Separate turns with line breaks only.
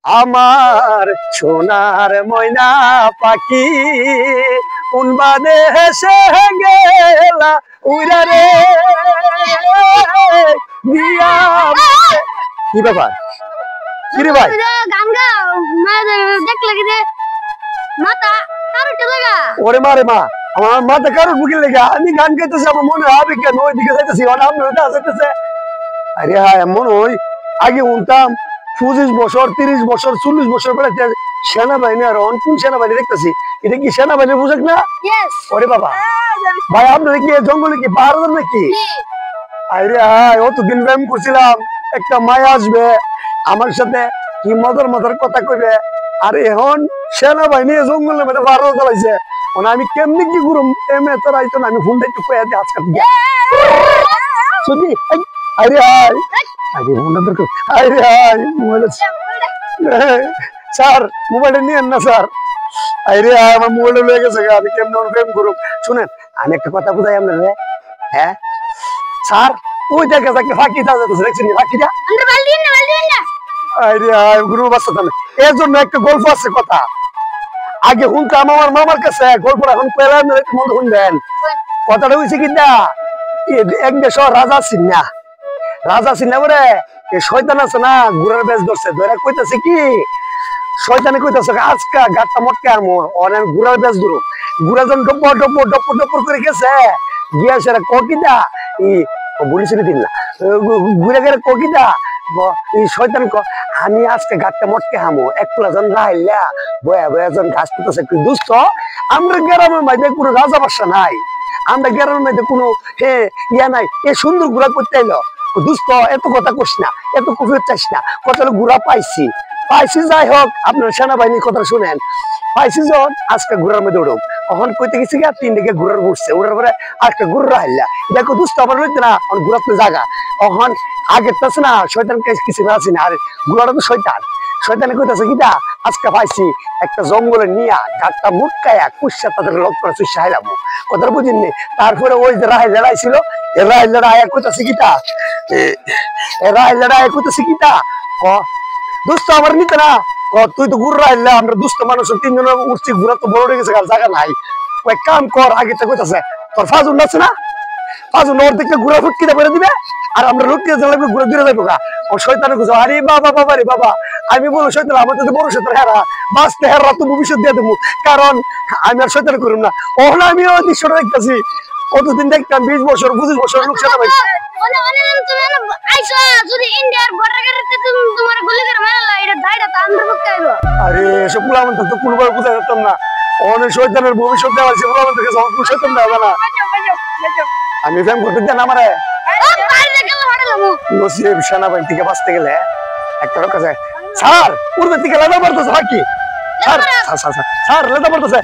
আমার সোনার ময়না পাখি কোন বাদে হেসে গেলা উইরা রে দিয়া। কি ব্যাপার কি রে ভাই?
গান গাও দেখলে কি যে মাথা কারোটা লাগা।
ওরে মা রে মা, আমার মাথা কারোর বুকে লেগে আমি গান গাইতেছি, আমার মনে হয় কেন ওইদিকে যাইতেছি, যাইতেছে। আরে হ্যাঁ এমন ওই আগে উনতাম 25 বছর 30 বছর 40 বছর বেড়াতে সেনাবাহিনী, আর কোন সেনাবাহিনী দেখতেছি, এটা কি সেনাবাহিনীর পোশাক না? ওরে বাবা ভাই, আপনারা কি জঙ্গলে কি পাহাড় নাকি? আরে হ্যাঁ অতদিন প্রেম করছিলাম, একটা মায়া আসবে আমার সাথে, কি মজার মজার কথা কইবে, আর এখন সেনাবাহিনী জঙ্গলের মধ্যে পাহাড় চালাইছে। মানে আমি কেমনি কি করুম এমনি তোর আইতো না, আমি ফোনটা একটু কয়ে দিই আজকাল দিয়ে শুনি। আরে হাই আরে ফোনটা দরকার। আরে হাই মোবাইল স্যার, মোবাইলটা নিয়েন না স্যার। আরে হাই আমার মোবাইলটা লয়ে গেছে, আমি কেমন প্রেম করুম। শুনেন আমি একটা কথা বুঝাই আপনার, হ্যাঁ স্যার ওই জায়গা থেকে ফাঁকি যাচ্ছে দেখছেন ফাঁকিটা। আরে হাই গুরু বাচ্চা তাহলে এর জন্য একটা গল্প আছে কথা, আগে শুনতাম আমার মামার কাছে গল্প, এখন পেলাম মনে শুনবেন। কথাটা হয়েছে কিনা, এক দেশ রাজা সিন্না, রাজা সিন্না বলে শয়তান আছে না ঘুরার বেশ ধরছে, ধরে কইতাছে কি শয়তানে কইতাছে আজকা গাটটা মটকে আর মোর অনেক ঘুরার বেশ ধরো, ঘুরা যখন ডপ্পর ডপ্পর ডপ্পর ডপ্পর করে গেছে গিয়া সেরা ককিটা বলিছিল দিন না ঘুরে গেলে ককিটা শয়তান আমি আজকে গাটটা মটকে হামো একলা জন রাইলা বয়া বয়া জন ঘাস করতেছে। একটু দুস্থ আমরা গ্রামের মধ্যে কোনো রাজা বাসা নাই, আমরা গ্রামের মধ্যে কোনো ইয়া নাই, এ সুন্দর ঘুরা করতে এলো দুস্থ এত কথা কস না, এত কফি চাইস না, কত ঘুরা পাইছি পাইছি। যাই হোক আপনার সেনাবাহিনীর কথা শুনেন, পাইছি যখন আজকে ঘুরার মধ্যে উঠুক, তখন কইতে গেছি গা 3 দিকে ঘুরার ঘুরছে, ওটার পরে আজকে ঘুর রাইলা দেখো দুস্থ আবার লইতে না ঘুরাতে জায়গা, তখন আগের তো আছে না শয়তান কিছু না আছে না, আর ঘুরাটা তো শয়তান, শয়তানে কইতাছে কিটা আজকে পাইছি একটা জঙ্গলে নিয়া গাছটা মুটকায়া কুসা তাদের লক করে চুষা হাইলাম, কথা বুঝিনি। তারপরে ওই যে রাহাই লড়াই ছিল, রাহাই লড়াই কইতাছে কিটা, রাহাই লড়াই কইতাছে কিটা দুস্থ আমার নিতে না, তুই তো ঘুর রাইলা আমরা দুস্থ মানুষ 3 জন উঠছি, ঘুরা তো বড় হয়ে গেছে জায়গা নাই, ওই কাম কর আগে তো কইতাছে তোর ফাজুন আছে না, ফাজুন ওর দিকে ঘুরা ফুটকিটা করে দিবে আর আমরা লুকিয়ে যাবো ঘুরে দূরে যাবো গা। ও শয়তানে খুঁজো আরে বাবা বাবা রে বাবা, আমি বলো শয়তান আমার তো বড় শয়তান হেরা বাঁচতে হেরা তো ভবিষ্যৎ দিয়ে দেবো, কারণ আমি আর শয়তান করুম না। ওখানে আমি ওই দৃশ্যটা দেখতেছি, কতদিন দেখতাম 20 বছর 25 বছর লোক সেটা ভাই আরে এসব পুলাম তো কোনোভাবে বুঝা যেতাম না, অনেক শয়তানের ভবিষ্যৎ দেওয়া আছে পুলাম থেকে শয়তান দেওয়া না। আমি ফ্যাম করতে দেন আমারে নসিব সেনাবাহিনী থেকে বাঁচতে গেলে একটা লোক আছে স্যার পূর্বের দিকে লেদা পড়তেছে বাকি স্যার স্যার স্যার লেদা পড়তেছে